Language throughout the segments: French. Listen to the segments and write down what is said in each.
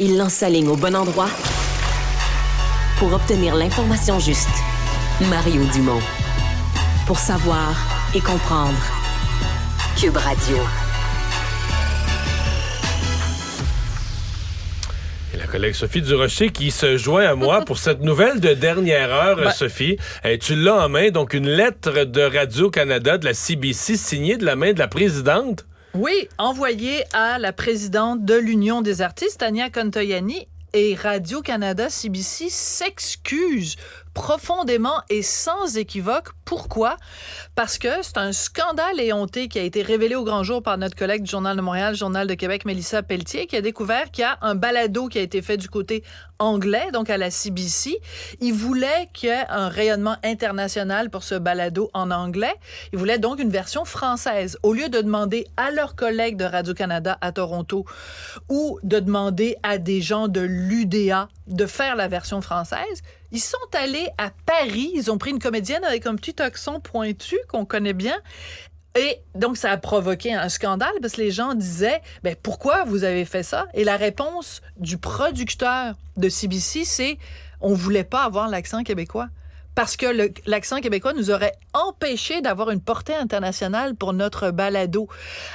Il lance sa ligne au bon endroit pour obtenir l'information juste. Mario Dumont. Pour savoir et comprendre. Cube Radio. Et la collègue Sophie Durocher qui se joint à moi pour cette nouvelle de dernière heure, Sophie. Tu l'as en main, donc une lettre de Radio-Canada, de la CBC, signée de la main de la présidente. Oui, envoyée à la présidente de l'Union des artistes, Tania Contoianni, et Radio-Canada, CBC s'excuse profondément et sans équivoque. Pourquoi? Parce que c'est un scandale éhonté qui a été révélé au grand jour par notre collègue du Journal de Montréal, Journal de Québec, Mélissa Pelletier, qui a découvert qu'il y a un balado qui a été fait du côté anglais, donc à la CBC. Il voulait qu'il y ait un rayonnement international pour ce balado en anglais. Il voulait donc une version française. Au lieu de demander à leurs collègues de Radio-Canada à Toronto ou de demander à des gens de l'UDA de faire la version française, ils sont allés à Paris. Ils ont pris une comédienne avec un petit accent pointu qu'on connaît bien. Et donc, ça a provoqué un scandale parce que les gens disaient « Pourquoi vous avez fait ça? » Et la réponse du producteur de CBC, c'est « On voulait pas avoir l'accent québécois. » Parce que l'accent québécois nous aurait empêché d'avoir une portée internationale pour notre balado.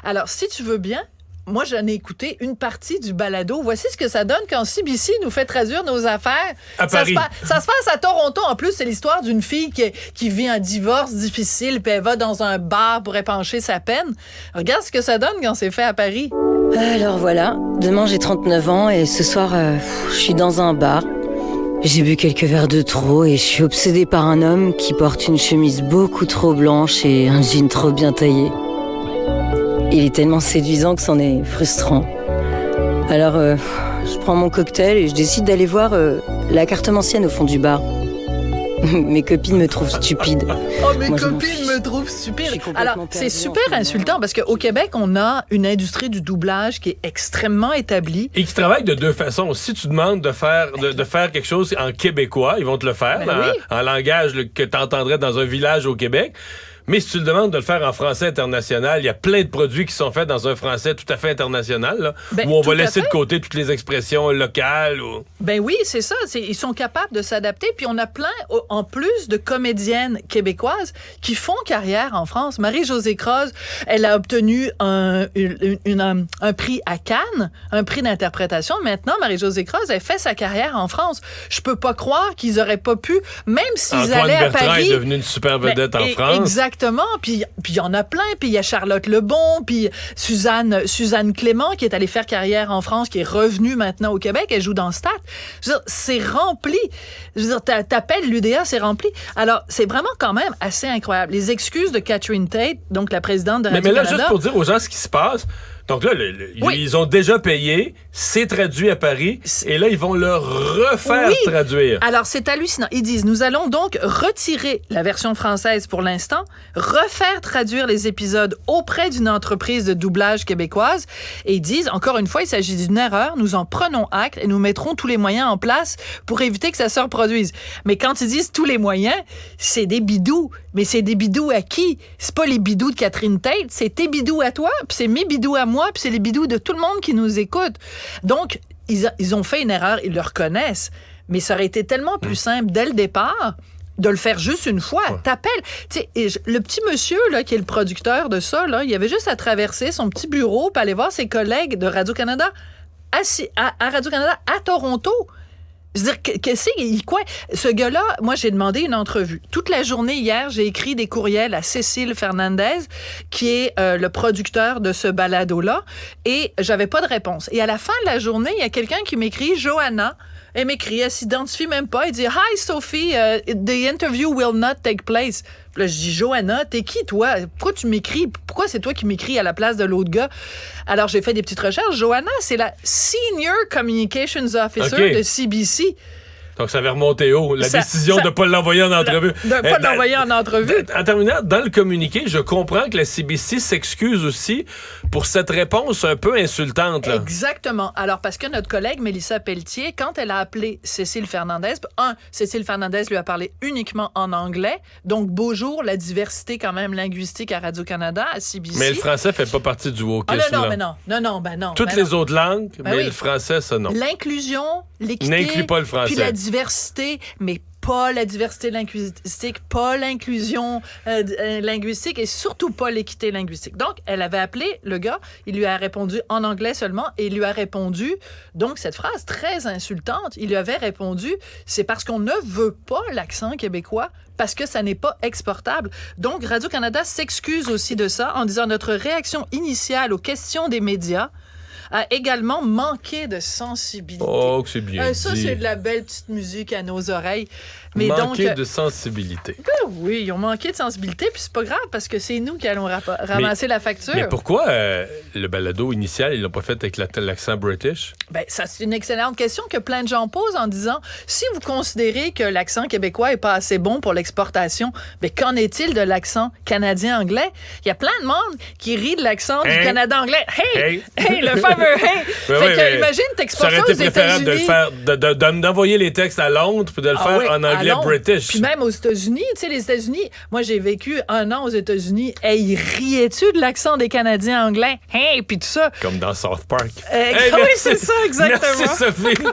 Alors, si tu veux bien, moi, j'en ai écouté une partie du balado. Voici ce que ça donne quand CBC nous fait traduire nos affaires. À Paris. Ça se passe à Toronto. En plus, c'est l'histoire d'une fille qui vit un divorce difficile, puis elle va dans un bar pour épancher sa peine. Regarde ce que ça donne quand c'est fait à Paris. Alors voilà, demain j'ai 39 ans et ce soir, je suis dans un bar. J'ai bu quelques verres de trop et je suis obsédée par un homme qui porte une chemise beaucoup trop blanche et un jean trop bien taillé. Il est tellement séduisant que c'en est frustrant. Alors, je prends mon cocktail et je décide d'aller voir la cartomancienne au fond du bar. Mes copines me trouvent stupide. Oh, mes copines me trouvent stupide. Alors, c'est super insultant parce qu'au Québec, on a une industrie du doublage qui est extrêmement établie. Et qui travaille de deux façons. Si tu demandes de faire quelque chose en québécois, ils vont te le faire, en langage que tu entendrais dans un village au Québec. Mais si tu le demandes de le faire en français international, il y a plein de produits qui sont faits dans un français tout à fait international, là, où on va laisser de côté toutes les expressions locales. Ben oui, c'est ça. Ils sont capables de s'adapter. Puis on a plein, en plus, de comédiennes québécoises qui font carrière en France. Marie-Josée Croze, elle a obtenu un prix à Cannes, un prix d'interprétation. Maintenant, Marie-Josée Croze, elle fait sa carrière en France. Je peux pas croire qu'ils auraient pas pu, même s'ils allaient à Paris... Antoine Bertrand est devenu une super vedette en France. Exactement. Puis il y en a plein. Puis il y a Charlotte Lebon, puis Suzanne Clément qui est allée faire carrière en France, qui est revenue maintenant au Québec. Elle joue dans Stat. Je veux dire, c'est rempli. Je veux dire, t'appelles l'UDA, c'est rempli. Alors, c'est vraiment quand même assez incroyable. Les excuses de Catherine Tate, donc la présidente de Radio-Canada... Mais là, juste pour dire aux gens ce qui se passe... Donc là, ils ont déjà payé, c'est traduit à Paris, et là, ils vont le refaire traduire. Alors, c'est hallucinant. Ils disent, nous allons donc retirer la version française pour l'instant, refaire traduire les épisodes auprès d'une entreprise de doublage québécoise, et ils disent, encore une fois, il s'agit d'une erreur, nous en prenons acte et nous mettrons tous les moyens en place pour éviter que ça se reproduise. Mais quand ils disent tous les moyens, c'est des bidous. Mais c'est des bidous à qui? C'est pas les bidous de Catherine Tate, c'est tes bidous à toi, puis c'est mes bidous à moi, puis c'est les bidous de tout le monde qui nous écoute. Donc, ils ont fait une erreur, ils le reconnaissent, mais ça aurait été tellement plus simple dès le départ de le faire juste une fois. Ouais. T'appelles. Tu sais, le petit monsieur là, qui est le producteur de ça, là, il avait juste à traverser son petit bureau puis aller voir ses collègues de Radio-Canada à Radio-Canada à Toronto. Je veux dire, quoi? Ce gars-là, moi, j'ai demandé une entrevue. Toute la journée hier, j'ai écrit des courriels à Cécile Fernandez, qui est le producteur de ce balado-là, et j'avais pas de réponse. Et à la fin de la journée, il y a quelqu'un qui m'écrit, Johanna. Elle m'écrit, elle s'identifie même pas. Elle dit « Hi, Sophie, the interview will not take place. » Puis là, je dis « Johanna, t'es qui, toi? Pourquoi tu m'écris? Pourquoi c'est toi qui m'écris à la place de l'autre gars? » Alors, j'ai fait des petites recherches. Johanna, c'est la Senior Communications Officer de CBC. Donc, ça avait remonté haut. La décision de ne pas l'envoyer en entrevue. De ne pas l'envoyer en entrevue. En terminant, dans le communiqué, je comprends que la CBC s'excuse aussi pour cette réponse un peu insultante. Là. Exactement. Alors, parce que notre collègue Mélissa Pelletier, quand elle a appelé Cécile Fernandez, Cécile Fernandez lui a parlé uniquement en anglais. Donc, beau jour, la diversité quand même linguistique à Radio-Canada, à CBC. Mais le français fait pas partie du wokisme. Non. Toutes les autres langues, mais le français, ça, non. L'inclusion, l'équité. N'inclut pas le français. Puis la diversité, mais pas la diversité linguistique, pas l'inclusion linguistique et surtout pas l'équité linguistique. Donc, elle avait appelé le gars, il lui a répondu en anglais seulement et il lui a répondu, donc cette phrase très insultante, il lui avait répondu, c'est parce qu'on ne veut pas l'accent québécois, parce que ça n'est pas exportable. Donc, Radio-Canada s'excuse aussi de ça en disant notre réaction initiale aux questions des médias a également manqué de sensibilité. Oh, que c'est bien ça, dit. c'est de la belle petite musique à nos oreilles. Mais manqué de sensibilité. Ben oui, ils ont manqué de sensibilité, puis c'est pas grave, parce que c'est nous qui allons ramasser la facture. Mais pourquoi le balado initial, ils l'ont pas fait avec l'accent british? Ben, ça, c'est une excellente question que plein de gens posent en disant, si vous considérez que l'accent québécois est pas assez bon pour l'exportation, ben, qu'en est-il de l'accent canadien-anglais? Il y a plein de monde qui rit de l'accent du Canada-anglais. Hey, le fameux hey! Fait que, imagine, t'exportes ça aux États-Unis. Ça aurait été préférable d'envoyer les textes à Londres puis de le faire en anglais british. Puis même aux États-Unis, tu sais, les États-Unis, moi, j'ai vécu 1 an aux États-Unis. Hey, ils riaient-tu de l'accent des Canadiens anglais? Hey, puis tout ça. Comme dans South Park. Oui, c'est ça, exactement. Merci, Sophie.